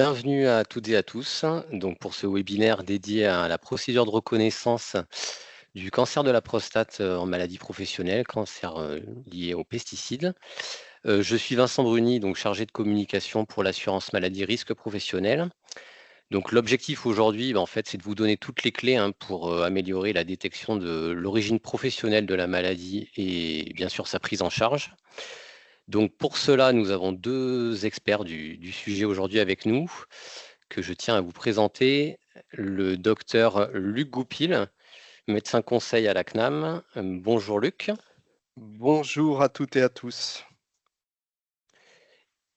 Bienvenue à toutes et à tous. Donc pour ce webinaire dédié à la procédure de reconnaissance du cancer de la prostate en maladie professionnelle, cancer lié aux pesticides. Je suis Vincent Bruni, donc chargé de communication pour l'assurance maladie risque professionnel. Donc l'objectif aujourd'hui, en fait, c'est de vous donner toutes les clés pour améliorer la détection de l'origine professionnelle de la maladie et bien sûr sa prise en charge. Donc pour cela, nous avons deux experts du sujet aujourd'hui avec nous, que je tiens à vous présenter. Le docteur Luc Goupil, médecin conseil à la CNAM. Bonjour Luc. Bonjour à toutes et à tous.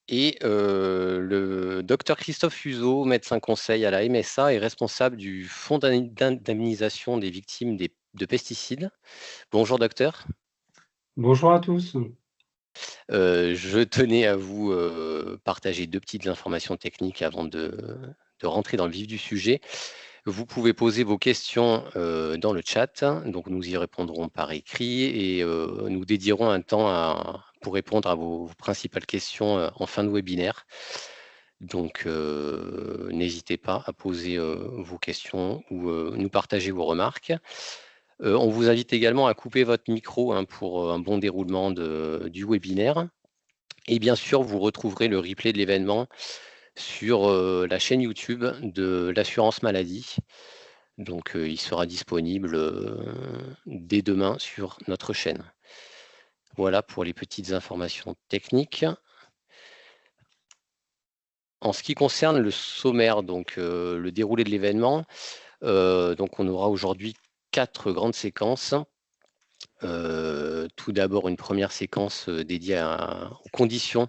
Et le docteur Christophe Fuseau, médecin conseil à la MSA et responsable du Fonds d'indemnisation des victimes de pesticides. Bonjour docteur. Bonjour à tous. Je tenais à vous partager deux petites informations techniques avant de rentrer dans le vif du sujet. Vous pouvez poser vos questions dans le chat, donc nous y répondrons par écrit et nous dédierons un temps pour répondre à vos principales questions en fin de webinaire. Donc n'hésitez pas à poser vos questions ou nous partager vos remarques. On vous invite également à couper votre micro pour un bon déroulement du webinaire. Et bien sûr, vous retrouverez le replay de l'événement sur la chaîne YouTube de l'assurance maladie. Donc, il sera disponible dès demain sur notre chaîne. Voilà pour les petites informations techniques. En ce qui concerne le sommaire, donc le déroulé de l'événement, donc on aura aujourd'hui 4 grandes séquences. Tout d'abord, une première séquence dédiée aux conditions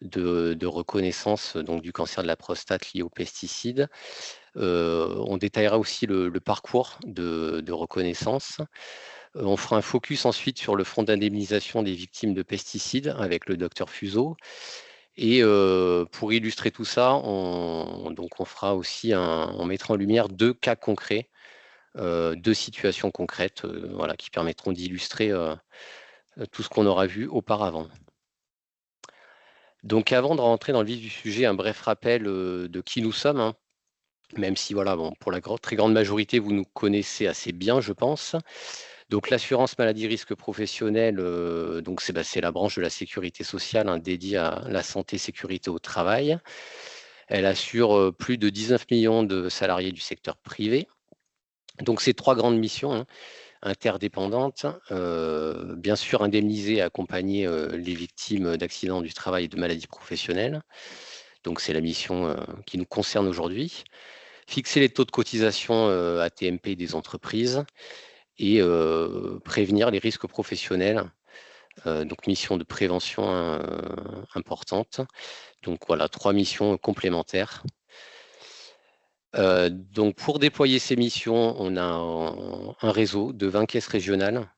de reconnaissance donc, du cancer de la prostate lié aux pesticides. On détaillera aussi le parcours de reconnaissance. On fera un focus ensuite sur le fonds d'indemnisation des victimes de pesticides avec le docteur Fuseau. Et pour illustrer tout ça, on fera aussi on mettra en lumière deux cas concrets, deux situations concrètes qui permettront d'illustrer tout ce qu'on aura vu auparavant. Donc avant de rentrer dans le vif du sujet, un bref rappel de qui nous sommes, même si pour la très grande majorité, vous nous connaissez assez bien, je pense. Donc l'assurance maladie risque professionnel, c'est la branche de la sécurité sociale dédiée à la santé sécurité au travail. Elle assure plus de 19 millions de salariés du secteur privé. Donc c'est trois grandes missions interdépendantes. Bien sûr, indemniser et accompagner les victimes d'accidents du travail et de maladies professionnelles. Donc c'est la mission qui nous concerne aujourd'hui. Fixer les taux de cotisation AT-MP des entreprises et prévenir les risques professionnels. Donc mission de prévention importante. Donc voilà, trois missions complémentaires. Donc pour déployer ces missions, on a un réseau de 20 caisses régionales.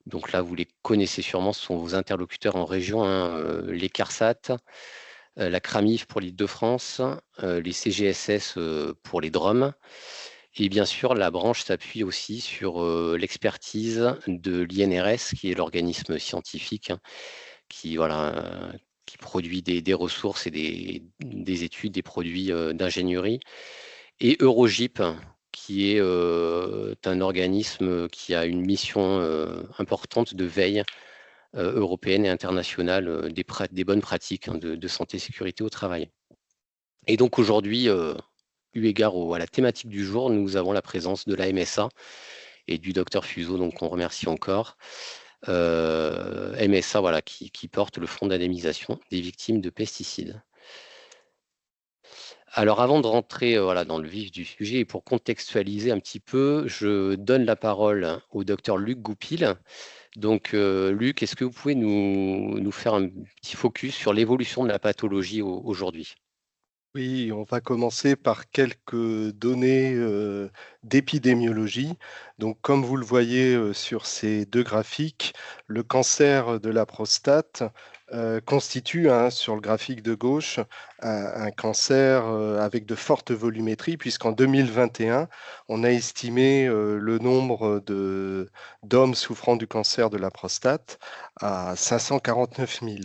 Donc là, vous les connaissez sûrement, ce sont vos interlocuteurs en région, les CARSAT, la CRAMIF pour l'Île-de-France, les CGSS pour les DROM. Et bien sûr, la branche s'appuie aussi sur l'expertise de l'INRS, qui est l'organisme scientifique qui produit des ressources et des études, des produits d'ingénierie. Et Eurogip, qui est un organisme qui a une mission importante de veille européenne et internationale des bonnes pratiques de santé et sécurité au travail. Et donc aujourd'hui, eu égard à la thématique du jour, nous avons la présence de la MSA et du docteur Fuseau, donc on remercie encore. MSA qui porte le fonds d'indemnisation des victimes de pesticides. Alors avant de rentrer dans le vif du sujet et pour contextualiser un petit peu, je donne la parole au docteur Luc Goupil. Donc Luc, est-ce que vous pouvez nous faire un petit focus sur l'évolution de la pathologie aujourd'hui ? Oui, on va commencer par quelques données d'épidémiologie. Donc, comme vous le voyez sur ces deux graphiques, le cancer de la prostate constitue, sur le graphique de gauche, un cancer avec de fortes volumétries, puisqu'en 2021, on a estimé le nombre d'hommes souffrant du cancer de la prostate à 549 000.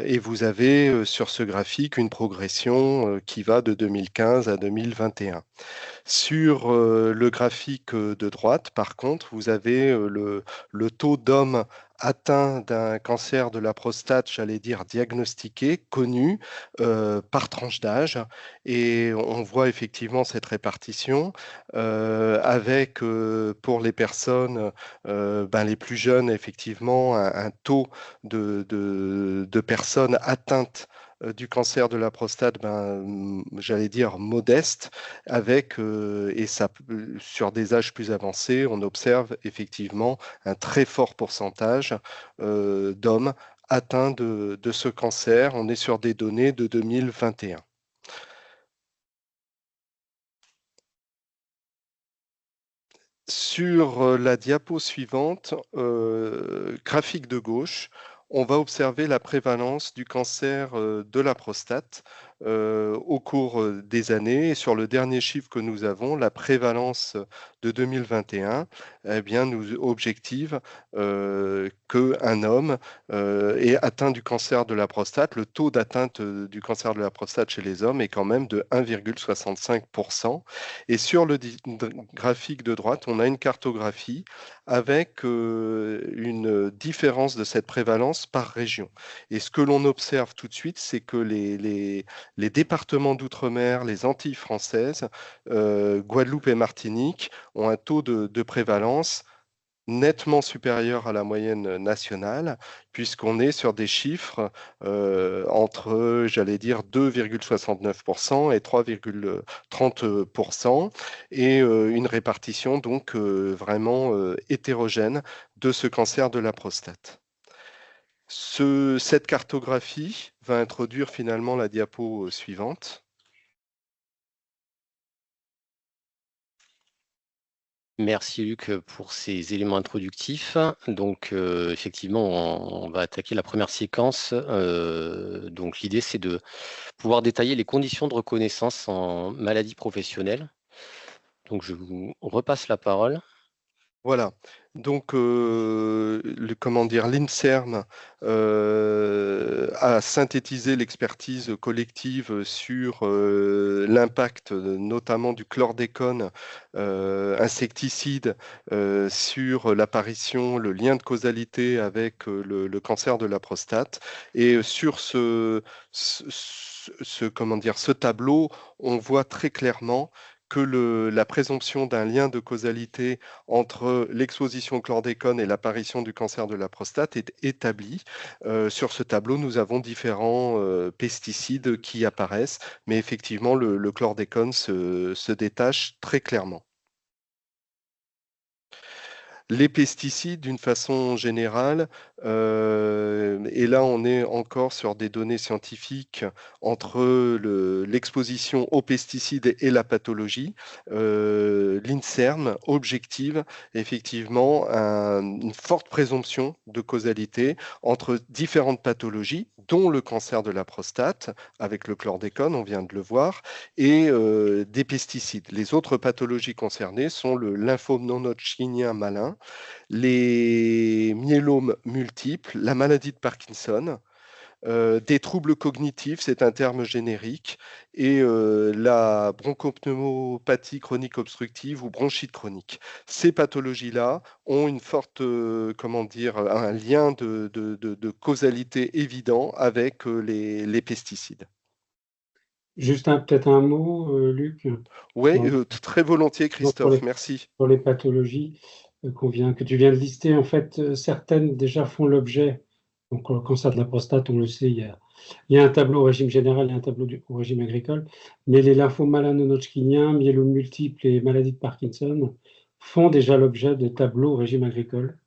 Et vous avez sur ce graphique une progression qui va de 2015 à 2021. Sur le graphique de droite, par contre, vous avez le taux d'hommes atteints d'un cancer de la prostate, j'allais dire diagnostiqué, connu, par tranche d'âge. Et on voit effectivement cette répartition avec, pour les personnes les plus jeunes, effectivement, un taux de personnes atteintes du cancer de la prostate, j'allais dire modeste, avec, sur des âges plus avancés, on observe effectivement un très fort pourcentage d'hommes atteints de ce cancer. On est sur des données de 2021. Sur la diapo suivante, graphique de gauche, on va observer la prévalence du cancer de la prostate au cours des années. Et sur le dernier chiffre que nous avons, la prévalence de 2021, nous objective qu'un homme est atteint du cancer de la prostate. Le taux d'atteinte du cancer de la prostate chez les hommes est quand même de 1,65%. Et sur le graphique de droite, on a une cartographie avec une différence de cette prévalence par région. Et ce que l'on observe tout de suite, c'est que les départements d'outre-mer, les Antilles françaises, Guadeloupe et Martinique, ont un taux de prévalence nettement supérieur à la moyenne nationale, puisqu'on est sur des chiffres entre, j'allais dire, 2,69% et 3,30%, et une répartition donc vraiment hétérogène de ce cancer de la prostate. Cette cartographie va introduire finalement la diapo suivante. Merci Luc pour ces éléments introductifs. Donc effectivement, on va attaquer la première séquence. Donc l'idée, c'est de pouvoir détailler les conditions de reconnaissance en maladie professionnelle. Donc je vous repasse la parole. Voilà. Donc, l'INSERM a synthétisé l'expertise collective sur l'impact notamment du chlordécone insecticide sur l'apparition, le lien de causalité avec le cancer de la prostate. Et sur ce tableau, on voit très clairement que la présomption d'un lien de causalité entre l'exposition au chlordécone et l'apparition du cancer de la prostate est établie. Sur ce tableau, nous avons différents pesticides qui apparaissent, mais effectivement, le chlordécone se détache très clairement. Les pesticides, d'une façon générale, et là on est encore sur des données scientifiques entre l'exposition aux pesticides et la pathologie, l'INSERM objective effectivement une forte présomption de causalité entre différentes pathologies, dont le cancer de la prostate, avec le chlordécone, on vient de le voir, et des pesticides. Les autres pathologies concernées sont le lymphome non-hodgkinien malin, les myélomes multiples, la maladie de Parkinson, des troubles cognitifs, c'est un terme générique, et la bronchopneumopathie chronique obstructive ou bronchite chronique. Ces pathologies-là ont une forte, un lien de causalité évident avec les pesticides. Juste peut-être un mot, Luc. Oui, très volontiers, Christophe, merci. Pour les pathologies que tu viens de lister, en fait, certaines déjà font l'objet, donc le cancer de la prostate, on le sait, il y a un tableau au régime général et un tableau au régime agricole, mais les lymphomes malins non-hodgkiniens, myélomes multiples et maladies de Parkinson font déjà l'objet de tableaux au régime agricole.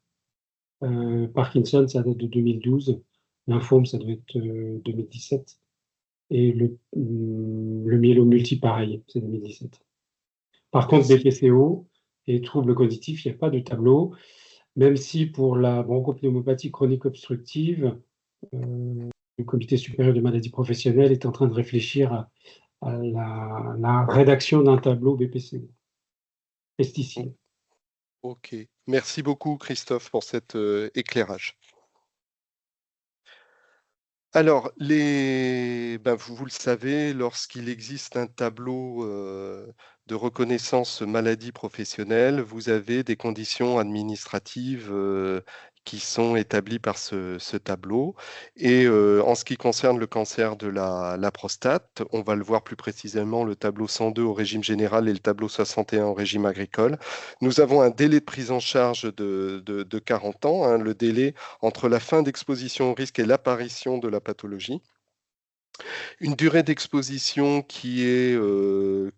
Parkinson, ça date de 2012, lymphome, ça doit être 2017. Et le myélome multiple, pareil, c'est 2017. Par contre, BPCO, et troubles cognitifs, il n'y a pas de tableau, même si pour la bronchopneumopathie chronique obstructive, le Comité supérieur des maladies professionnelles est en train de réfléchir à la rédaction d'un tableau BPCO, pesticides. Ok, merci beaucoup Christophe pour cet éclairage. Alors, vous le savez, lorsqu'il existe un tableau de reconnaissance maladie professionnelle, vous avez des conditions administratives qui sont établies par ce tableau. Et en ce qui concerne le cancer de la prostate, on va le voir plus précisément, le tableau 102 au régime général et le tableau 61 au régime agricole. Nous avons un délai de prise en charge de 40 ans, hein, le délai entre la fin d'exposition au risque et l'apparition de la pathologie. Une durée d'exposition qui est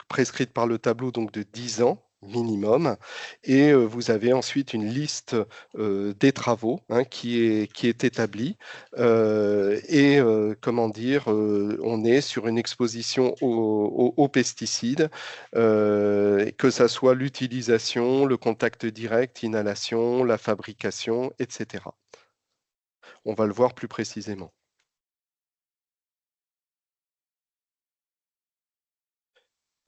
prescrite par le tableau donc de 10 ans minimum. Et vous avez ensuite une liste des travaux hein, qui est établie. Comment dire, on est sur une exposition aux pesticides, que ça soit l'utilisation, le contact direct, inhalation, la fabrication, etc. On va le voir plus précisément.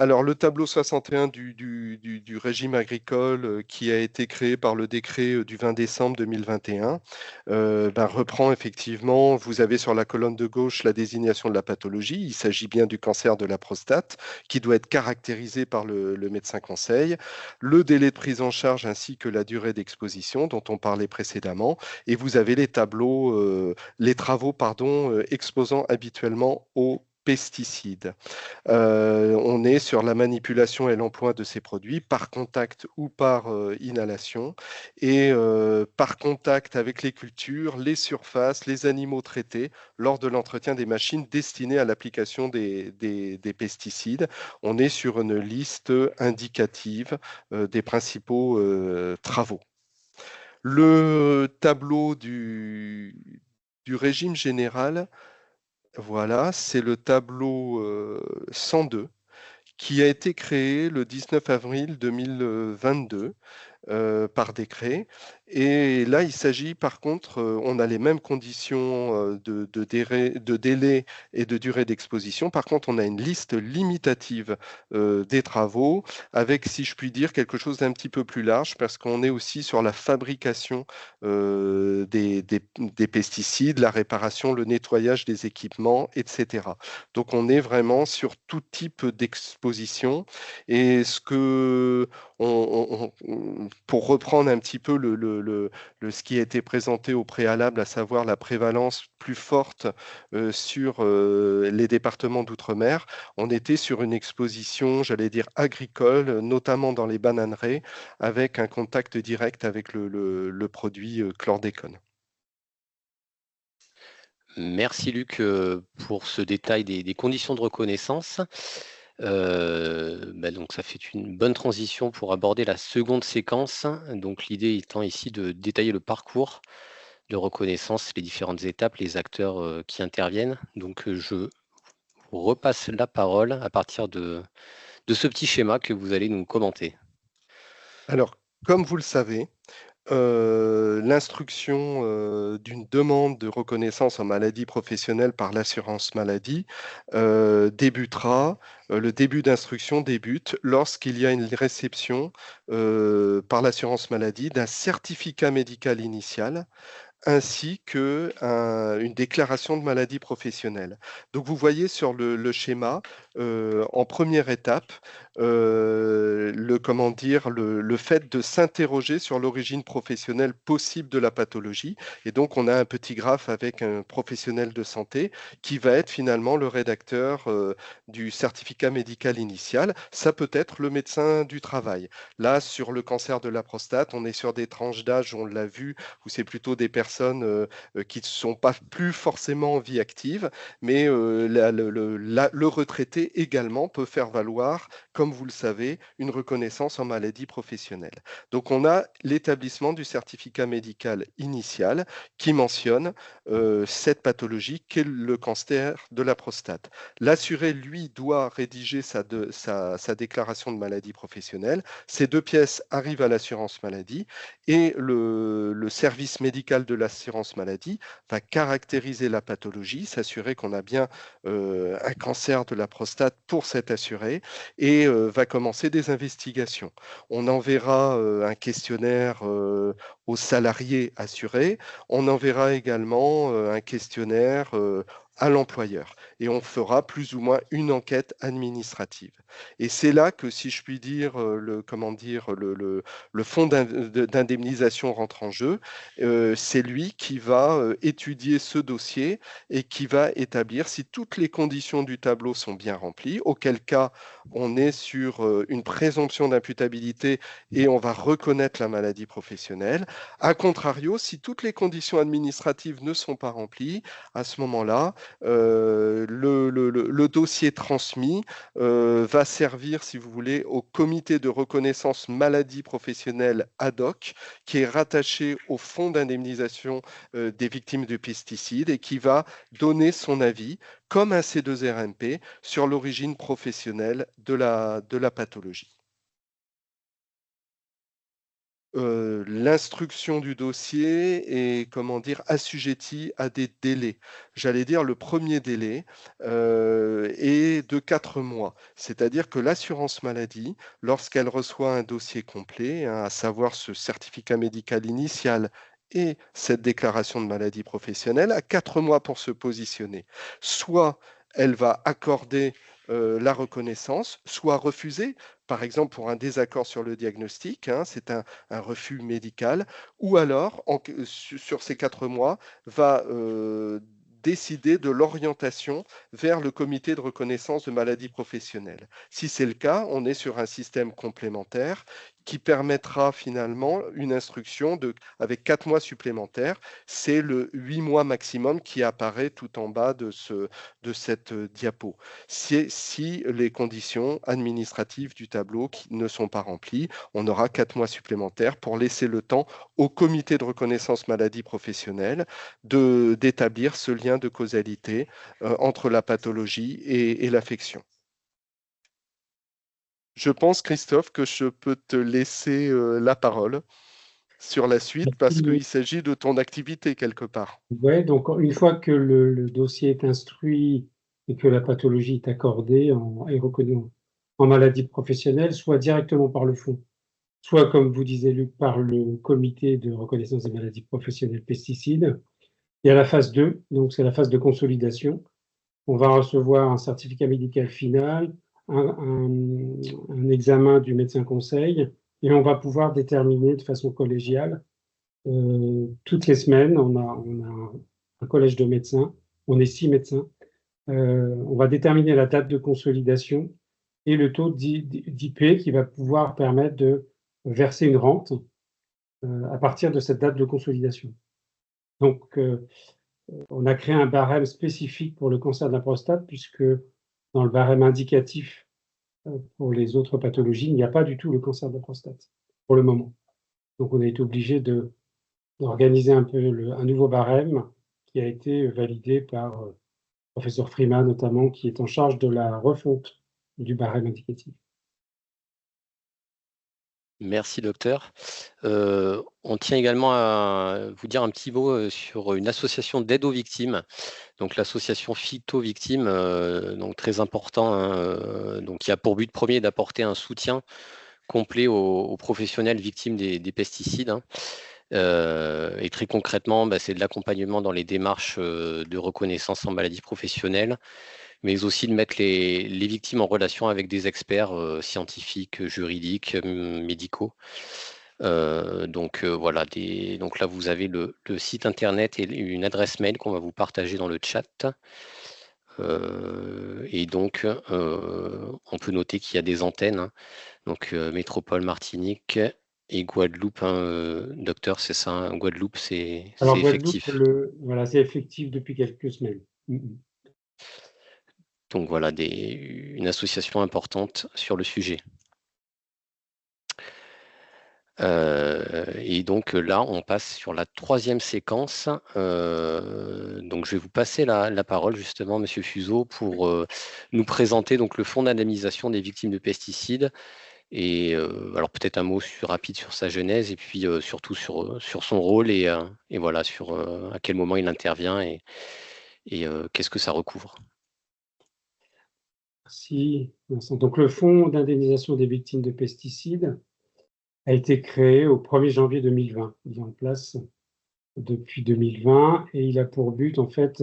Alors, le tableau 61 du régime agricole qui a été créé par le décret du 20 décembre 2021 reprend effectivement, vous avez sur la colonne de gauche la désignation de la pathologie. Il s'agit bien du cancer de la prostate qui doit être caractérisé par le médecin conseil, le délai de prise en charge ainsi que la durée d'exposition dont on parlait précédemment. Et vous avez les tableaux, les travaux, exposant habituellement aux pesticides. On est sur la manipulation et l'emploi de ces produits par contact ou par inhalation. Et par contact avec les cultures, les surfaces, les animaux traités lors de l'entretien des machines destinées à l'application des pesticides. On est sur une liste indicative des principaux travaux. Le tableau du régime général, voilà, c'est le tableau 102 qui a été créé le 19 avril 2022 par décret. Et là, il s'agit par contre, on a les mêmes conditions de délai et de durée d'exposition. Par contre, on a une liste limitative des travaux avec, si je puis dire, quelque chose d'un petit peu plus large parce qu'on est aussi sur la fabrication des pesticides, la réparation, le nettoyage des équipements, etc. Donc, on est vraiment sur tout type d'exposition. Et ce que pour reprendre un petit peu ce qui a été présenté au préalable, à savoir la prévalence plus forte sur les départements d'outre-mer, on était sur une exposition, j'allais dire, agricole, notamment dans les bananeraies, avec un contact direct avec le produit chlordécone. Merci Luc pour ce détail des conditions de reconnaissance. Donc ça fait une bonne transition pour aborder la seconde séquence. Donc l'idée étant ici de détailler le parcours de reconnaissance, les différentes étapes, les acteurs qui interviennent. Donc je vous repasse la parole à partir de ce petit schéma que vous allez nous commenter. Alors, comme vous le savez, l'instruction d'une demande de reconnaissance en maladie professionnelle par l'assurance maladie débutera, le début d'instruction débute lorsqu'il y a une réception par l'assurance maladie d'un certificat médical initial ainsi qu'une déclaration de maladie professionnelle. Donc vous voyez sur le schéma, en première étape, le fait de s'interroger sur l'origine professionnelle possible de la pathologie. Et donc on a un petit graphe avec un professionnel de santé qui va être finalement le rédacteur du certificat médical initial. Ça peut être le médecin du travail. Là, sur le cancer de la prostate, on est sur des tranches d'âge, on l'a vu, où c'est plutôt des personnes qui ne sont pas plus forcément en vie active, mais le retraité santé également peut faire valoir, comme vous le savez, une reconnaissance en maladie professionnelle. Donc on a l'établissement du certificat médical initial qui mentionne cette pathologie qu'est le cancer de la prostate. L'assuré, lui, doit rédiger sa déclaration de maladie professionnelle. Ces 2 pièces arrivent à l'assurance maladie et le service médical de l'assurance maladie va caractériser la pathologie, s'assurer qu'on a bien un cancer de la prostate pour cet assuré et va commencer des investigations. On enverra un questionnaire aux salariés assurés, on enverra également un questionnaire à l'employeur et on fera plus ou moins une enquête administrative. Et c'est là que, si je puis dire, le fonds d'indemnisation rentre en jeu. C'est lui qui va étudier ce dossier et qui va établir si toutes les conditions du tableau sont bien remplies, auquel cas on est sur une présomption d'imputabilité et on va reconnaître la maladie professionnelle. A contrario, si toutes les conditions administratives ne sont pas remplies, à ce moment-là, le dossier transmis va servir, si vous voulez, au comité de reconnaissance maladie professionnelle ad hoc, qui est rattaché au fonds d'indemnisation des victimes de pesticides et qui va donner son avis, comme un C2RMP, sur l'origine professionnelle de la pathologie. L'instruction du dossier est, comment dire, assujettie à des délais. J'allais dire le premier délai est de 4 mois. C'est-à-dire que l'assurance maladie, lorsqu'elle reçoit un dossier complet, à savoir ce certificat médical initial et cette déclaration de maladie professionnelle, a 4 mois pour se positionner. Soit elle va accorder la reconnaissance, soit refuser, par exemple pour un désaccord sur le diagnostic, c'est un refus médical, ou alors, sur ces 4 mois, va décider de l'orientation vers le comité de reconnaissance de maladie professionnelle. Si c'est le cas, on est sur un système complémentaire qui permettra finalement une instruction avec 4 mois supplémentaires. C'est le 8 mois maximum qui apparaît tout en bas de cette diapo. Si les conditions administratives du tableau ne sont pas remplies, on aura 4 mois supplémentaires pour laisser le temps au comité de reconnaissance maladie professionnelle d'établir ce lien de causalité entre la pathologie et l'affection. Je pense, Christophe, que je peux te laisser la parole sur la suite parce qu'il s'agit de ton activité quelque part. Oui, donc une fois que le dossier est instruit et que la pathologie est accordée et reconnue en maladie professionnelle, soit directement par le fonds, soit, comme vous disiez, Luc, par le comité de reconnaissance des maladies professionnelles pesticides. Il y a la phase 2, donc c'est la phase de consolidation. On va recevoir un certificat médical final, un examen du médecin conseil, et on va pouvoir déterminer de façon collégiale, toutes les semaines, on a un collège de médecins, on est 6 médecins, on va déterminer la date de consolidation et le taux d'IP qui va pouvoir permettre de verser une rente à partir de cette date de consolidation. Donc, on a créé un barème spécifique pour le cancer de la prostate, puisque dans le barème indicatif pour les autres pathologies, il n'y a pas du tout le cancer de la prostate, pour le moment. Donc, on a été obligé d'organiser un peu un nouveau barème qui a été validé par le professeur Freeman, notamment, qui est en charge de la refonte du barème indicatif. Merci, docteur. On tient également à vous dire un petit mot sur une association d'aide aux victimes. Donc l'association Phyto Victimes, donc très important, donc qui a pour but premier d'apporter un soutien complet aux professionnels victimes des pesticides. Et très concrètement, c'est de l'accompagnement dans les démarches de reconnaissance en maladie professionnelle, mais aussi de mettre les victimes en relation avec des experts scientifiques, juridiques, médicaux. Donc voilà, donc là vous avez le site internet et une adresse mail qu'on va vous partager dans le chat. Et donc on peut noter qu'il y a des antennes, donc Métropole, Martinique et Guadeloupe, docteur, c'est ça, Guadeloupe, c'est effectif. Voilà, c'est effectif depuis quelques semaines. Donc voilà, une association importante sur le sujet. Et donc là, on passe sur la 3e séquence. Donc je vais vous passer la parole justement, Monsieur Fuseau, pour nous présenter donc le fonds d'indemnisation des victimes de pesticides. Et alors peut-être un mot rapide sur sa genèse et puis surtout sur son rôle et voilà sur à quel moment il intervient et qu'est-ce que ça recouvre. Merci, Vincent. Donc le fonds d'indemnisation des victimes de pesticides a été créé au 1er janvier 2020. Il est en place depuis 2020 et il a pour but en fait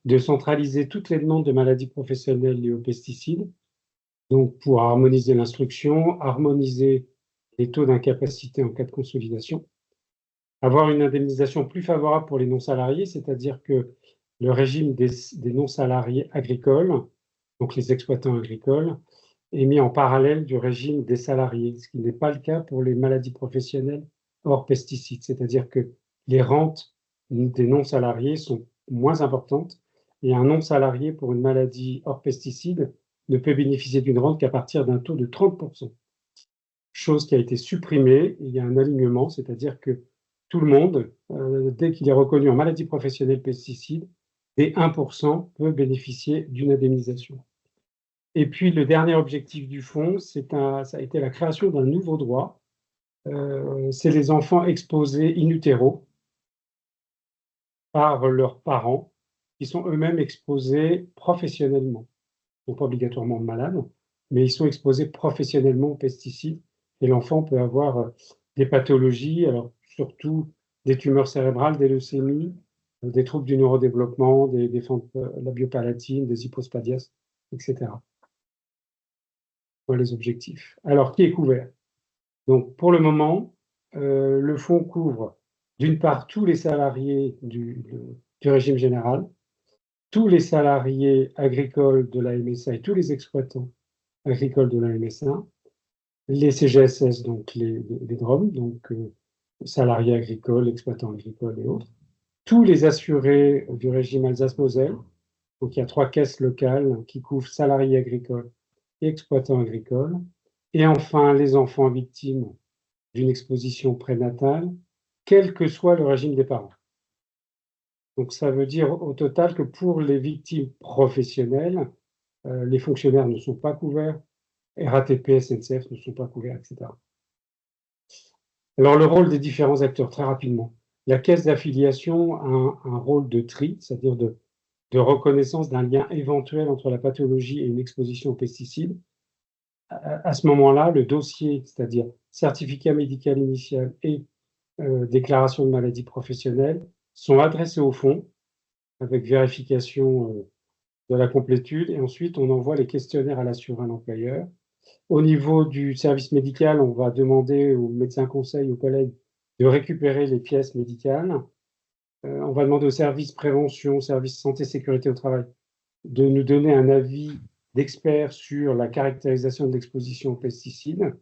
de centraliser toutes les demandes de maladies professionnelles liées aux pesticides, donc pour harmoniser l'instruction, harmoniser les taux d'incapacité en cas de consolidation, avoir une indemnisation plus favorable pour les non-salariés, c'est-à-dire que le régime des non-salariés agricoles, donc les exploitants agricoles, est mis en parallèle du régime des salariés, ce qui n'est pas le cas pour les maladies professionnelles hors pesticides, c'est-à-dire que les rentes des non-salariés sont moins importantes et un non-salarié pour une maladie hors pesticides ne peut bénéficier d'une rente qu'à partir d'un taux de 30%, chose qui a été supprimée. Il y a un alignement, c'est-à-dire que tout le monde, dès qu'il est reconnu en maladie professionnelle pesticide, dès 1% peut bénéficier d'une indemnisation. Et puis, le dernier objectif du fonds, ça a été la création d'un nouveau droit. C'est les enfants exposés in utero par leurs parents, qui sont eux-mêmes exposés professionnellement. Ils ne sont pas obligatoirement malades, mais ils sont exposés professionnellement aux pesticides. Et l'enfant peut avoir des pathologies, alors surtout des tumeurs cérébrales, des leucémies, des troubles du neurodéveloppement, des fentes labiopalatines, des hypospadias, etc. Voilà les objectifs. Alors, qui est couvert? Donc, pour le moment, le fonds couvre d'une part tous les salariés du régime général, tous les salariés agricoles de la MSA et tous les exploitants agricoles de la MSA, les CGSS, donc les DROM, donc salariés agricoles, exploitants agricoles et autres, tous les assurés du régime Alsace-Moselle, donc il y a 3 caisses locales qui couvrent salariés agricoles et exploitants agricoles, et enfin les enfants victimes d'une exposition prénatale, quel que soit le régime des parents. Donc ça veut dire au total que pour les victimes professionnelles, les fonctionnaires ne sont pas couverts, RATP, SNCF ne sont pas couverts, etc. Alors le rôle des différents acteurs, très rapidement. La caisse d'affiliation a un rôle de tri, c'est-à-dire de reconnaissance d'un lien éventuel entre la pathologie et une exposition aux pesticides. À ce moment-là, le dossier, c'est-à-dire certificat médical initial et déclaration de maladie professionnelle, sont adressés au fonds avec vérification de la complétude et ensuite on envoie les questionnaires à l'assureur, à l'employeur. Au niveau du service médical, on va demander aux médecins conseils, aux collègues de récupérer les pièces médicales. On va demander au service prévention, service santé sécurité au travail, de nous donner un avis d'expert sur la caractérisation de l'exposition aux pesticides.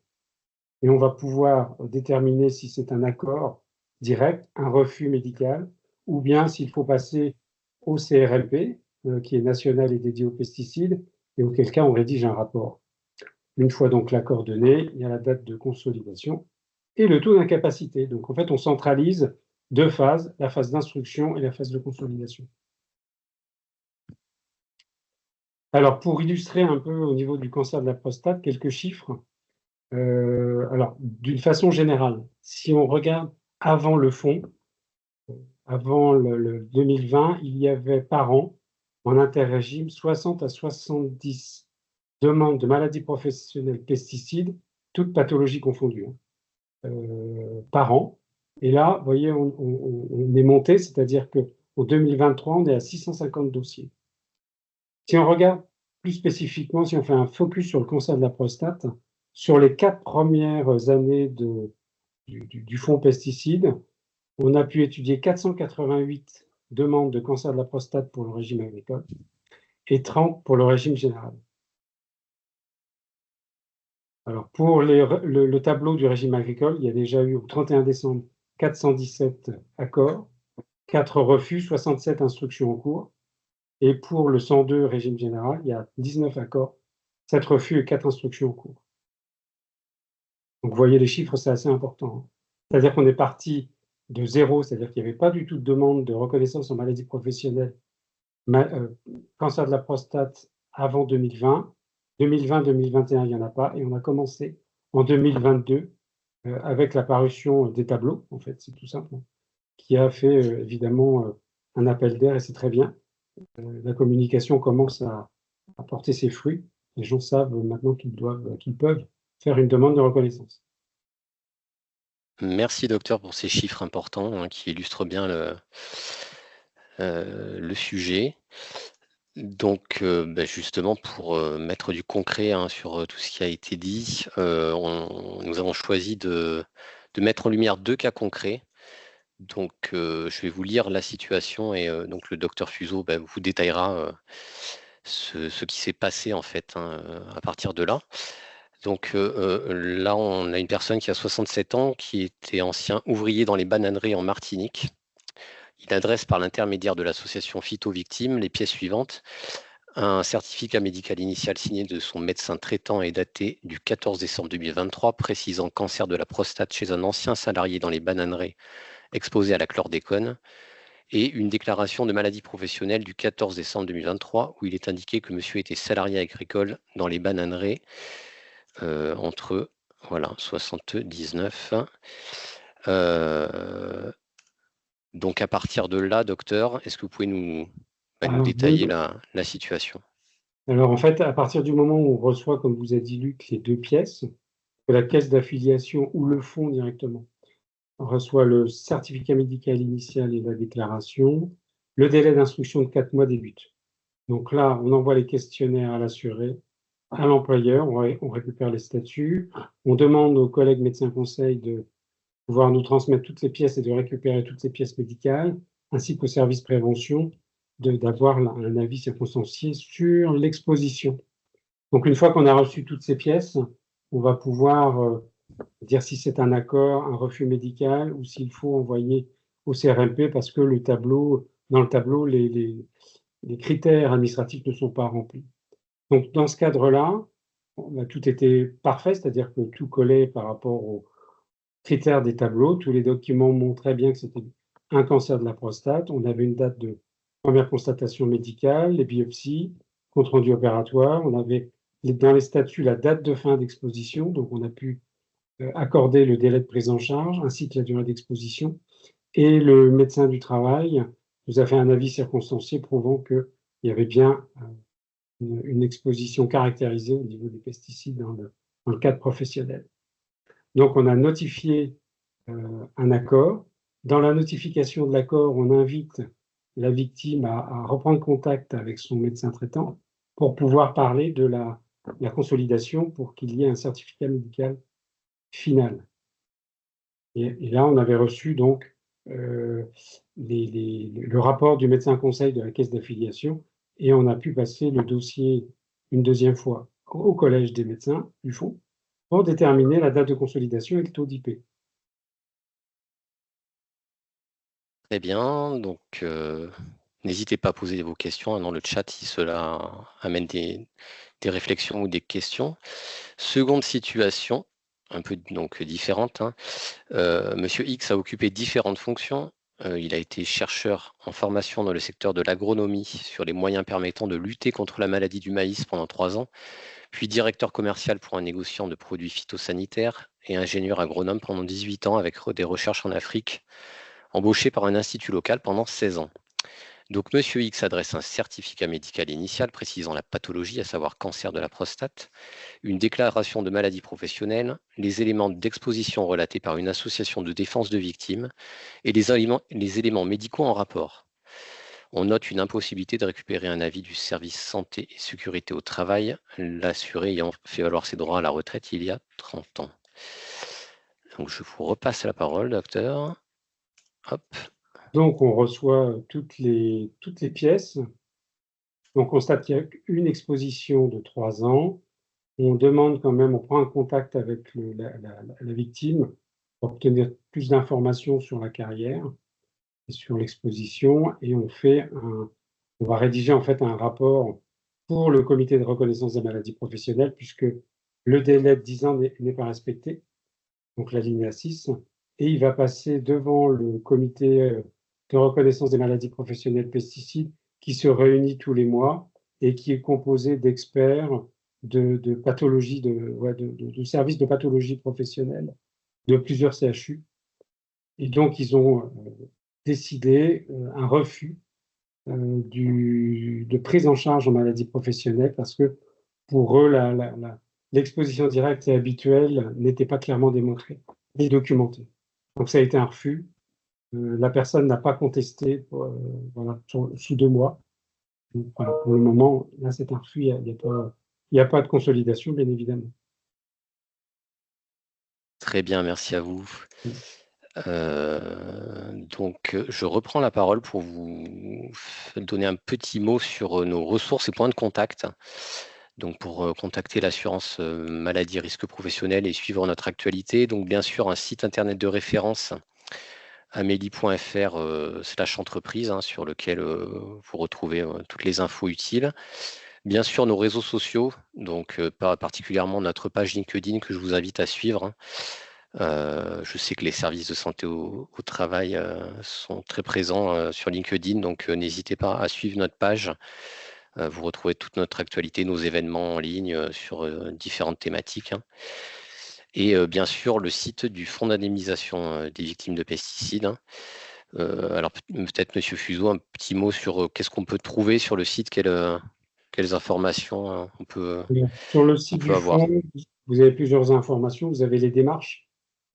Et on va pouvoir déterminer si c'est un accord direct, un refus médical, ou bien s'il faut passer au CRLP, qui est national et dédié aux pesticides, et auquel cas on rédige un rapport. Une fois donc l'accord donné, il y a la date de consolidation et le taux d'incapacité. Donc en fait, on centralise 2 phases, la phase d'instruction et la phase de consolidation. Alors pour illustrer un peu au niveau du cancer de la prostate, quelques chiffres. Alors d'une façon générale, si on regarde avant le fonds, avant le 2020, il y avait par an, en interrégime, 60 à 70 demandes de maladies professionnelles pesticides, toutes pathologies confondues, par an. Et là, vous voyez, on est monté, c'est-à-dire qu'en 2023, on est à 650 dossiers. Si on regarde plus spécifiquement, si on fait un focus sur le cancer de la prostate, sur les 4 premières années du fonds pesticides, on a pu étudier 488 demandes de cancer de la prostate pour le régime agricole et 30 pour le régime général. Alors, pour le tableau du régime agricole, il y a déjà eu au 31 décembre 417 accords, 4 refus, 67 instructions en cours. Et pour le 102 régime général, il y a 19 accords, 7 refus et 4 instructions en cours. Donc vous voyez les chiffres, c'est assez important, hein. C'est-à-dire qu'on est parti de 0, c'est-à-dire qu'il n'y avait pas du tout de demande de reconnaissance en maladie professionnelle, cancer de la prostate avant 2020. 2020-2021, il n'y en a pas, et on a commencé en 2022 avec la parution des tableaux, en fait, c'est tout simple, hein, qui a fait évidemment un appel d'air, et c'est très bien. La communication commence à porter ses fruits. Les gens savent maintenant qu'ils peuvent faire une demande de reconnaissance. Merci docteur pour ces chiffres importants, hein, qui illustrent bien le sujet. Donc, justement pour, mettre du concret, hein, sur, tout ce qui a été dit, nous avons choisi de mettre en lumière 2 cas concrets. Donc, je vais vous lire la situation et donc le docteur Fuseau, vous détaillera, ce qui s'est passé en fait, hein, à partir de là. Donc, là, on a une personne qui a 67 ans, qui était ancien ouvrier dans les bananeries en Martinique. Il adresse par l'intermédiaire de l'association Phyto-Victimes les pièces suivantes. Un certificat médical initial signé de son médecin traitant est daté du 14 décembre 2023, précisant cancer de la prostate chez un ancien salarié dans les bananeries exposé à la chlordécone, et une déclaration de maladie professionnelle du 14 décembre 2023 où il est indiqué que monsieur était salarié agricole dans les bananeries entre 79. Donc à partir de là, docteur, est-ce que vous pouvez nous détailler la situation? Alors en fait, à partir du moment où on reçoit, comme vous a dit Luc, les 2 pièces, que la caisse d'affiliation ou le fonds directement reçoit le certificat médical initial et la déclaration, le délai d'instruction de 4 mois débute. Donc là, on envoie les questionnaires à l'assuré, à l'employeur, on récupère les statuts, on demande aux collègues médecins conseils de pouvoir nous transmettre toutes ces pièces et de récupérer toutes ces pièces médicales, ainsi qu'au service prévention d'avoir un avis circonstancié sur l'exposition. Donc une fois qu'on a reçu toutes ces pièces, on va pouvoir dire si c'est un accord, un refus médical, ou s'il faut envoyer au CRMP parce que dans le tableau, les critères administratifs ne sont pas remplis. Donc dans ce cadre-là, tout était parfait, c'est-à-dire que tout collait par rapport aux critères des tableaux. Tous les documents montraient bien que c'était un cancer de la prostate. On avait une date de première constatation médicale, les biopsies, compte rendu opératoire. On avait dans les statuts la date de fin d'exposition, donc on a pu accorder le délai de prise en charge ainsi que la durée d'exposition. Et le médecin du travail nous a fait un avis circonstancié prouvant qu'il y avait bien une exposition caractérisée au niveau des pesticides dans le cadre professionnel. Donc on a notifié un accord. Dans la notification de l'accord, on invite la victime à reprendre contact avec son médecin traitant pour pouvoir parler de la consolidation pour qu'il y ait un certificat médical final. Et là, on avait reçu donc le rapport du médecin conseil de la caisse d'affiliation et on a pu passer le dossier une deuxième fois au collège des médecins du fonds pour déterminer la date de consolidation et le taux d'IP. Très bien, donc n'hésitez pas à poser vos questions dans le chat si cela amène des réflexions ou des questions. Seconde situation, un peu donc différente, hein. Monsieur X a occupé différentes fonctions. Il a été chercheur en formation dans le secteur de l'agronomie sur les moyens permettant de lutter contre la maladie du maïs pendant 3 ans, puis directeur commercial pour un négociant de produits phytosanitaires et ingénieur agronome pendant 18 ans avec des recherches en Afrique, embauché par un institut local pendant 16 ans. Donc, Monsieur X adresse un certificat médical initial précisant la pathologie, à savoir cancer de la prostate, une déclaration de maladie professionnelle, les éléments d'exposition relatés par une association de défense de victimes et les éléments médicaux en rapport. On note une impossibilité de récupérer un avis du service santé et sécurité au travail, l'assuré ayant fait valoir ses droits à la retraite il y a 30 ans. Donc, je vous repasse la parole, docteur. Hop. Donc, on reçoit toutes les pièces. On constate qu'il y a une exposition de 3 ans. On demande quand même, on prend un contact avec la victime pour obtenir plus d'informations sur la carrière et sur l'exposition. Et on fait On va rédiger en fait un rapport pour le comité de reconnaissance des maladies professionnelles, puisque le délai de 10 ans n'est pas respecté, donc l'alinéa 6, et il va passer devant le comité de reconnaissance des maladies professionnelles pesticides, qui se réunit tous les mois et qui est composé d'experts de pathologie, de services de pathologie professionnelle de plusieurs CHU. Et donc, ils ont décidé un refus de prise en charge en maladie professionnelle parce que pour eux, l'exposition directe et habituelle n'était pas clairement démontrée et documentée. Donc, ça a été un refus. La personne n'a pas contesté voilà, sous 2 mois. Donc, voilà, pour le moment, là, c'est un refus. Il n'y a pas de consolidation, bien évidemment. Très bien, merci à vous. Oui. Donc, je reprends la parole pour vous donner un petit mot sur nos ressources et points de contact. Donc, pour contacter l'assurance maladie risque professionnel et suivre notre actualité, donc bien sûr un site internet de référence, amélie.fr/entreprise, sur lequel vous retrouvez toutes les infos utiles. Bien sûr, nos réseaux sociaux, donc particulièrement notre page LinkedIn que je vous invite à suivre. Je sais que les services de santé au travail sont très présents sur LinkedIn, donc n'hésitez pas à suivre notre page. Vous retrouvez toute notre actualité, nos événements en ligne sur différentes thématiques. Et bien sûr, le site du Fonds d'indemnisation des victimes de pesticides. Alors peut-être, Monsieur Fuseau, un petit mot sur qu'est-ce qu'on peut trouver sur le site, quelles informations on peut Sur le site du avoir. fonds, vous avez plusieurs informations. Vous avez les démarches,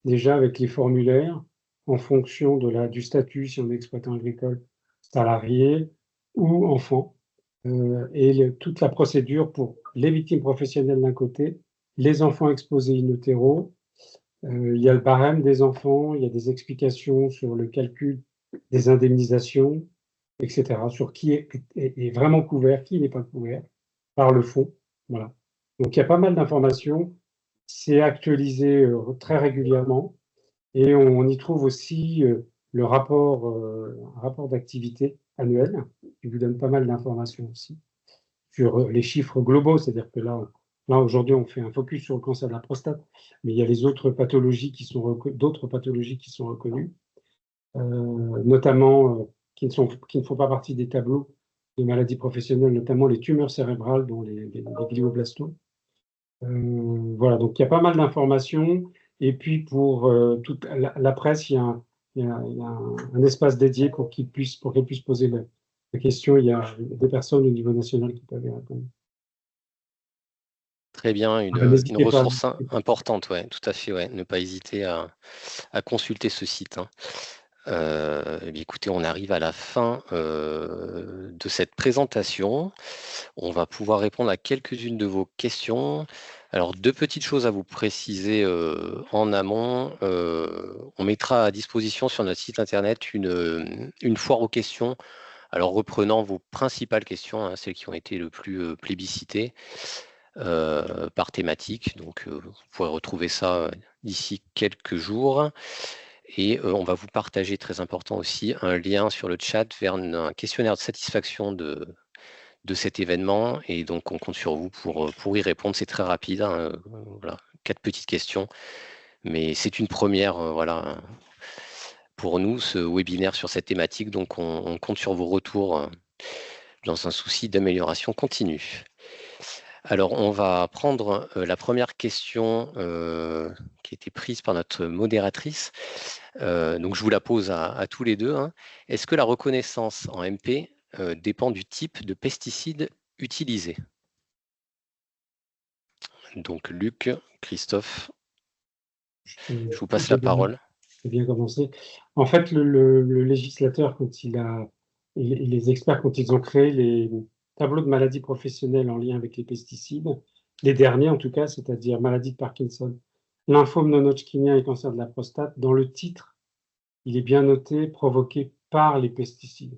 déjà avec les formulaires, en fonction du statut, si on est exploitant agricole, salarié ou enfant, et toute la procédure pour les victimes professionnelles d'un côté, les enfants exposés in utero. Il y a le barème des enfants, il y a des explications sur le calcul des indemnisations, etc., sur qui est vraiment couvert, qui n'est pas couvert par le fonds. Voilà. Donc il y a pas mal d'informations, c'est actualisé très régulièrement et on y trouve aussi un rapport d'activité annuel qui vous donne pas mal d'informations aussi sur les chiffres globaux, c'est-à-dire que là aujourd'hui on fait un focus sur le cancer de la prostate, mais il y a les autres pathologies d'autres pathologies qui sont reconnues, notamment qui ne font pas partie des tableaux de maladies professionnelles, notamment les tumeurs cérébrales, dont les glioblastomes. Voilà, donc il y a pas mal d'informations. Et puis pour toute la presse, il y a un espace dédié pour qu'elle puisse poser la question. Il y a des personnes au niveau national qui peuvent y répondre. Très bien, une N'hésitez pas. ressource importante, ouais, tout à fait, ouais. Ne pas hésiter à consulter ce site. Écoutez, on arrive à la fin de cette présentation. On va pouvoir répondre à quelques-unes de vos questions. Alors, 2 petites choses à vous préciser en amont. On mettra à disposition sur notre site internet une foire aux questions. Alors, reprenant vos principales questions, celles qui ont été le plus plébiscitées par thématique. Donc, vous pourrez retrouver ça d'ici quelques jours. Et on va vous partager, très important aussi, un lien sur le chat vers un questionnaire de satisfaction de cet événement. Et donc, on compte sur vous pour y répondre. C'est très rapide. Voilà, 4 petites questions. Mais c'est une première, voilà, pour nous, ce webinaire sur cette thématique. Donc, on compte sur vos retours dans un souci d'amélioration continue. Alors, on va prendre la première question qui a été prise par notre modératrice. Donc, je vous la pose à tous les deux. Est-ce que la reconnaissance en MP dépend du type de pesticide utilisé? Donc, Luc, Christophe, je vous passe la parole. Je vais bien commencer. En fait, le législateur, et les experts, quand ils ont créé les tableaux de maladies professionnelles en lien avec les pesticides, les derniers en tout cas, c'est-à-dire maladie de Parkinson, lymphome non-hodgkinien et cancer de la prostate, dans le titre, il est bien noté provoqué par les pesticides.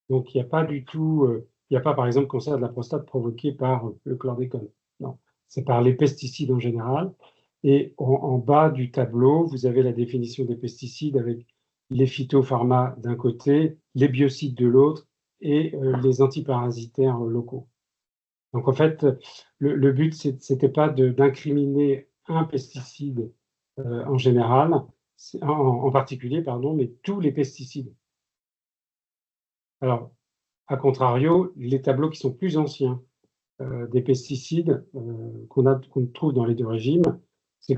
Donc, il n'y a pas du tout, il n'y a pas par exemple cancer de la prostate provoqué par le chlordécone. Non, c'est par les pesticides en général. Et en bas du tableau, vous avez la définition des pesticides avec les phytopharmas d'un côté, les biocides de l'autre et les antiparasitaires locaux. Donc en fait, le but, c'était pas d'incriminer un pesticide en général, en particulier, pardon, mais tous les pesticides. Alors, à contrario, les tableaux qui sont plus anciens des pesticides qu'on trouve dans les deux régimes,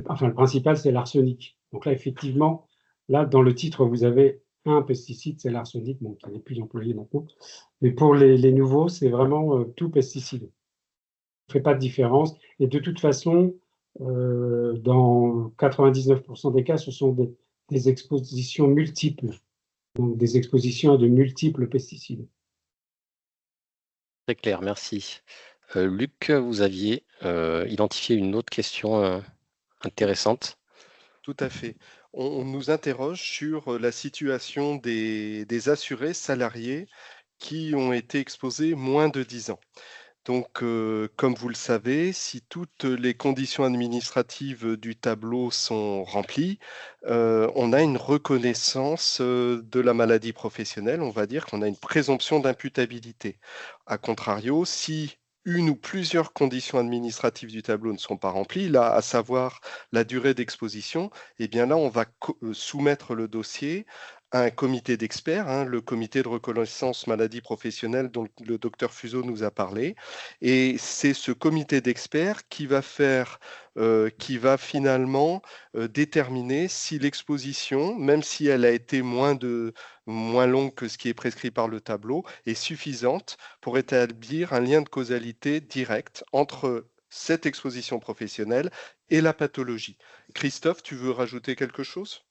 enfin le principal, c'est l'arsenic. Donc là, effectivement, là, dans le titre, vous avez un pesticide, c'est l'arsenic, bon, qui n'est plus employé maintenant. Mais pour les nouveaux, c'est vraiment tout pesticide. On ne fait pas de différence. Et de toute façon, dans 99% des cas, ce sont des expositions multiples, donc des expositions à de multiples pesticides. Très clair, merci. Luc, vous aviez identifié une autre question intéressante. Tout à fait. On nous interroge sur la situation des assurés salariés qui ont été exposés moins de 10 ans. Donc, comme vous le savez, si toutes les conditions administratives du tableau sont remplies, on a une reconnaissance de la maladie professionnelle. On va dire qu'on a une présomption d'imputabilité. A contrario, si une ou plusieurs conditions administratives du tableau ne sont pas remplies, là, à savoir la durée d'exposition, eh bien là, on va soumettre le dossier à un comité d'experts, hein, le comité de reconnaissance maladie professionnelle dont le docteur Fuseau nous a parlé. Et c'est ce comité d'experts qui qui va finalement déterminer si l'exposition, même si elle a été moins longue que ce qui est prescrit par le tableau, est suffisante pour établir un lien de causalité direct entre cette exposition professionnelle et la pathologie. Christophe, tu veux rajouter quelque chose?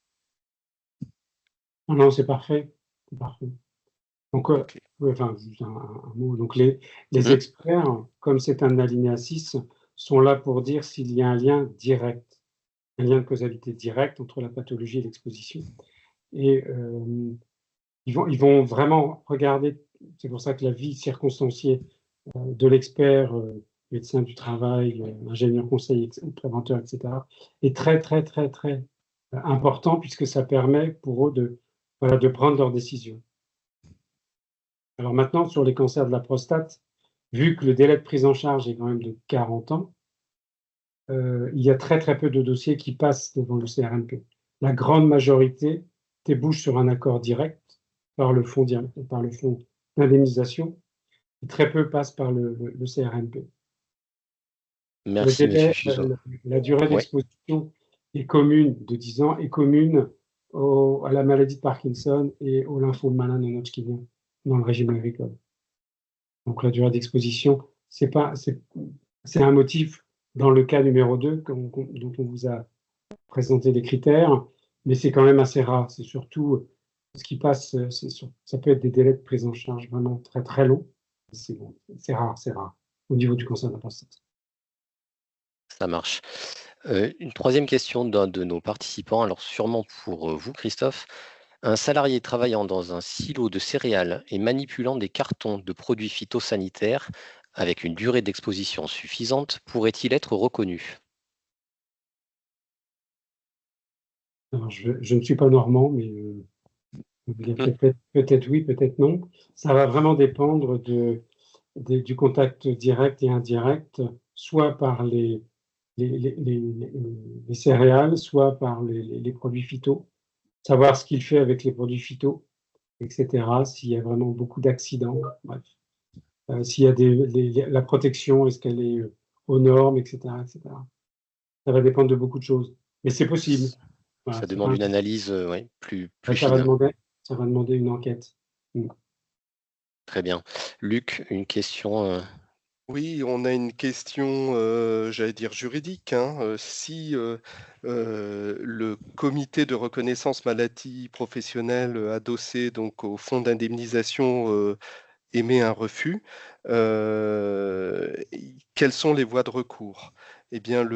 Non, c'est parfait. C'est parfait. Donc, Ok. enfin, juste un mot. Donc, les Mhm. experts, comme c'est un alinéa 6, sont là pour dire s'il y a un lien direct, un lien de causalité direct entre la pathologie et l'exposition. Et ils vont vraiment regarder, c'est pour ça que la vie circonstanciée de l'expert, médecin du travail, ingénieur conseil, préventeur, etc., est très, très, très, très important puisque ça permet pour eux de prendre leurs décisions. Alors maintenant, sur les cancers de la prostate, vu que le délai de prise en charge est quand même de 40 ans, il y a très très peu de dossiers qui passent devant le CRMP. La grande majorité débouche sur un accord direct par le fonds d'indemnisation, et très peu passent par le CRMP. Le Merci, Monsieur délai, Fuseau. la durée Ouais, d'exposition est commune de 10 ans, est commune à la maladie de Parkinson et au lymphome malin non-Hodgkinien dans le régime agricole. Donc la durée d'exposition, c'est un motif dans le cas numéro 2 dont on vous a présenté les critères, mais c'est quand même assez rare. C'est surtout ce qui passe, ça peut être des délais de prise en charge vraiment très très longs. C'est rare au niveau du cancer de la prostate. ça marche. Une troisième question d'un de nos participants, alors sûrement pour vous, Christophe. Un salarié travaillant dans un silo de céréales et manipulant des cartons de produits phytosanitaires avec une durée d'exposition suffisante pourrait-il être reconnu? Alors, je ne suis pas normand, mais il y a peut-être oui, peut-être non. Ça va vraiment dépendre du contact direct et indirect, soit par les céréales, soit par les produits phyto. Savoir ce qu'il fait avec les produits phyto, etc. S'il y a vraiment beaucoup d'accidents, bref. S'il y a la protection, est-ce qu'elle est aux normes, etc., etc. Ça va dépendre de beaucoup de choses. Mais c'est possible. Voilà, Ça demande une analyse ouais, plus ça va fine. demander une enquête. Mm. Très bien. Luc, une question. Oui, on a une question, j'allais dire juridique, hein. Si le comité de reconnaissance maladie professionnelle adossé donc au fonds d'indemnisation émet un refus, quelles sont les voies de recours? eh bien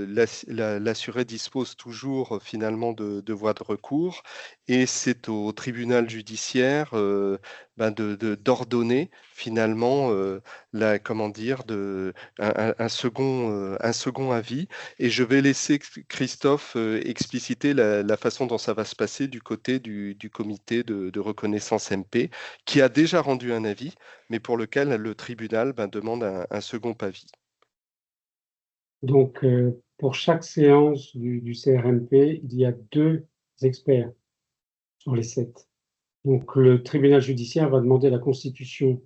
l'assuré dispose toujours finalement de voies de recours et c'est au tribunal judiciaire d'ordonner finalement comment dire, un second avis. Et je vais laisser Christophe expliciter la façon dont ça va se passer du côté du comité de reconnaissance MP, qui a déjà rendu un avis, mais pour lequel le tribunal demande un second avis. Donc, pour chaque séance du CRMP, il y a 2 experts sur les 7. Donc, le tribunal judiciaire va demander la constitution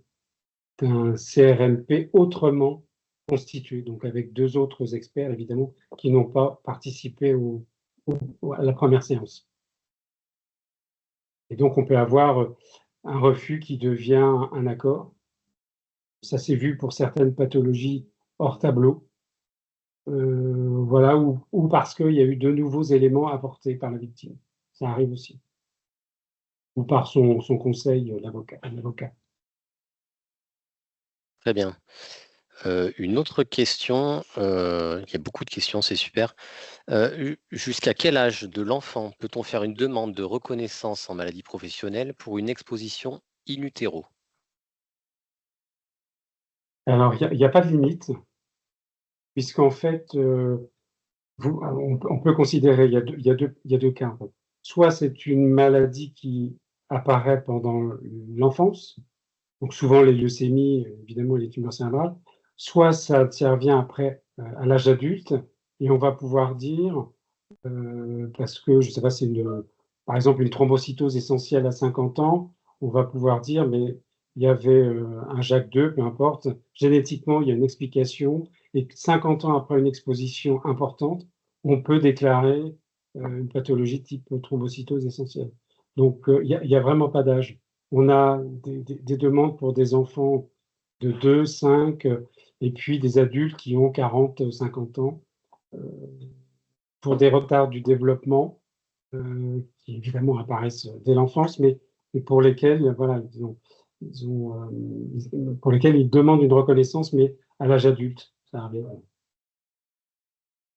d'un CRMP autrement constitué, donc avec 2 autres experts, évidemment, qui n'ont pas participé à la première séance. Et donc, on peut avoir un refus qui devient un accord. Ça s'est vu pour certaines pathologies hors tableau. Voilà, ou parce qu'il y a eu de nouveaux éléments apportés par la victime. Ça arrive aussi. Ou par son conseil, l'avocat. Très bien. Une autre question, il y a beaucoup de questions, c'est super. Jusqu'à quel âge de l'enfant peut-on faire une demande de reconnaissance en maladie professionnelle pour une exposition in utero? Alors, il y a pas de limite, puisqu'en fait, on peut considérer, il y a deux cas, en fait. Soit c'est une maladie qui apparaît pendant l'enfance, donc souvent les leucémies, évidemment, et les tumeurs cérébrales, soit ça intervient après, à l'âge adulte, et on va pouvoir dire, parce que, je ne sais pas, par exemple, une thrombocytose essentielle à 50 ans, on va pouvoir dire, mais il y avait un JAK2, peu importe, génétiquement, il y a une explication, et 50 ans après une exposition importante, on peut déclarer une pathologie type thrombocytose essentielle. Donc, il y a vraiment pas d'âge. On a des demandes pour des enfants de 2, 5, et puis des adultes qui ont 40, 50 ans, pour des retards du développement, qui évidemment apparaissent dès l'enfance, mais pour lesquels, voilà, pour lesquels ils demandent une reconnaissance, mais à l'âge adulte. Ça arrive.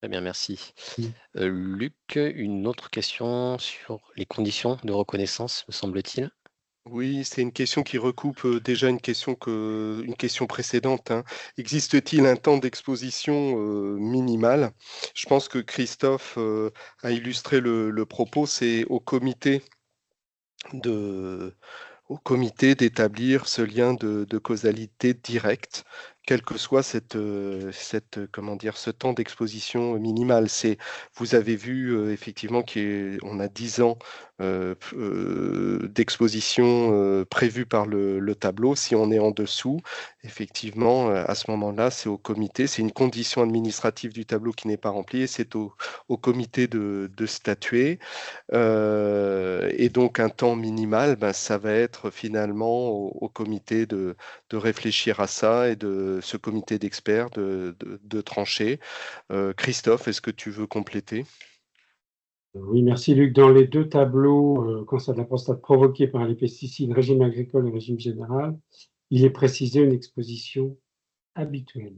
Très bien, merci. Mmh. Luc, une autre question sur les conditions de reconnaissance, me semble-t-il? Oui, c'est une question qui recoupe déjà une question précédente, hein. Existe-t-il un temps d'exposition minimal? Je pense que Christophe a illustré le propos. C'est de, au comité d'établir ce lien de causalité directe, quel que soit comment dire, ce temps d'exposition minimal. Vous avez vu effectivement qu'on a 10 ans d'exposition prévue par le tableau. Si on est en dessous, effectivement, à ce moment-là, c'est au comité. C'est une condition administrative du tableau qui n'est pas remplie et c'est au comité de statuer. Et donc un temps minimal, ça va être finalement au comité de réfléchir à ça et de ce comité d'experts de trancher. Christophe, est-ce que tu veux compléter? Oui, merci Luc. Dans les 2 tableaux, cancer de la prostate provoqué par les pesticides, régime agricole et régime général, il est précisé une exposition habituelle.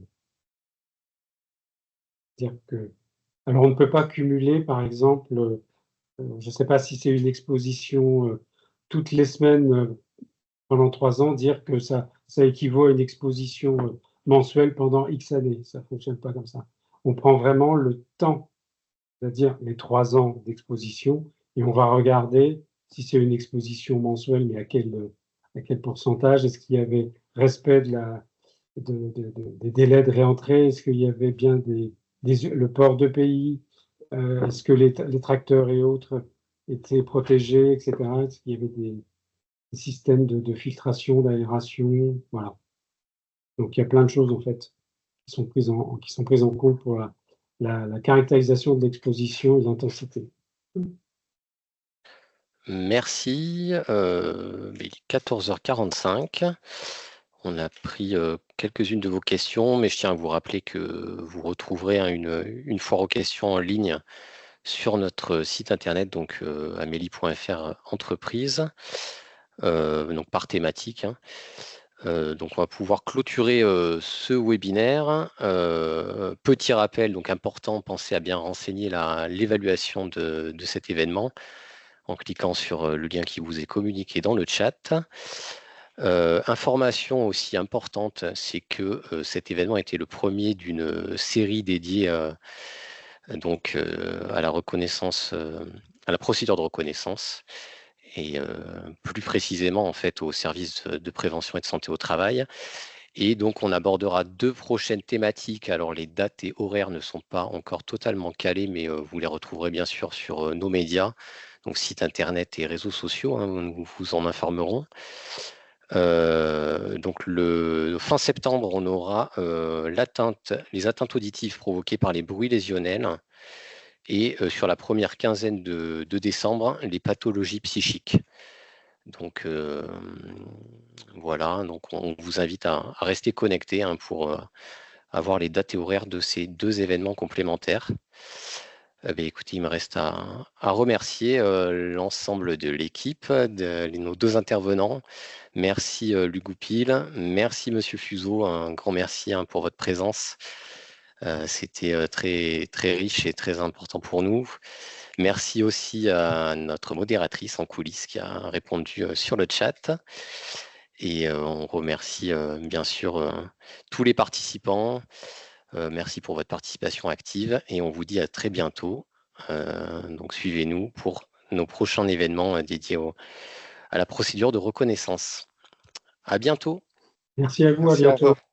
C'est-à-dire que, alors on ne peut pas cumuler, par exemple, je ne sais pas si c'est une exposition toutes les semaines pendant 3 ans, dire que ça équivaut à une exposition mensuelle pendant X années. Ça ne fonctionne pas comme ça. On prend vraiment le temps, c'est-à-dire les 3 ans d'exposition, et on va regarder si c'est une exposition mensuelle, mais à quel pourcentage, est-ce qu'il y avait respect des délais de réentrée, est-ce qu'il y avait bien le port de pays, est-ce que les tracteurs et autres étaient protégés, etc. Est-ce qu'il y avait des systèmes de filtration, d'aération, voilà. Donc il y a plein de choses en fait qui sont prises en compte pour la caractérisation de l'exposition et de l'intensité. Merci. Il est 14h45. On a pris quelques-unes de vos questions, mais je tiens à vous rappeler que vous retrouverez une foire aux questions en ligne sur notre site internet, donc amélie.fr entreprise, donc par thématique, hein. Donc, on va pouvoir clôturer ce webinaire. Petit rappel, donc important, pensez à bien renseigner l'évaluation de cet événement en cliquant sur le lien qui vous est communiqué dans le chat. Information aussi importante, c'est que cet événement était le premier d'une série dédiée donc, à la reconnaissance, à la procédure de reconnaissance, et plus précisément en fait au service de prévention et de santé au travail. Et donc on abordera 2 prochaines thématiques. Alors les dates et horaires ne sont pas encore totalement calés, mais vous les retrouverez bien sûr sur nos médias, donc site internet et réseaux sociaux, hein, nous vous en informerons. Donc le fin septembre, on aura les atteintes auditives provoquées par les bruits lésionnels, et sur la première quinzaine de décembre, les pathologies psychiques. Donc voilà, donc on vous invite à rester connecté pour avoir les dates et horaires de ces 2 événements complémentaires. Écoutez, il me reste à remercier l'ensemble de l'équipe, nos 2 intervenants. Merci Luc Goupil, merci Monsieur Fuseau, un grand merci pour votre présence. C'était très, très riche et très important pour nous. Merci aussi à notre modératrice en coulisses qui a répondu sur le chat. Et on remercie bien sûr tous les participants. Merci pour votre participation active et on vous dit à très bientôt. Donc suivez-nous pour nos prochains événements dédiés à la procédure de reconnaissance. À bientôt. Merci à vous, à Merci, au bientôt. revoir.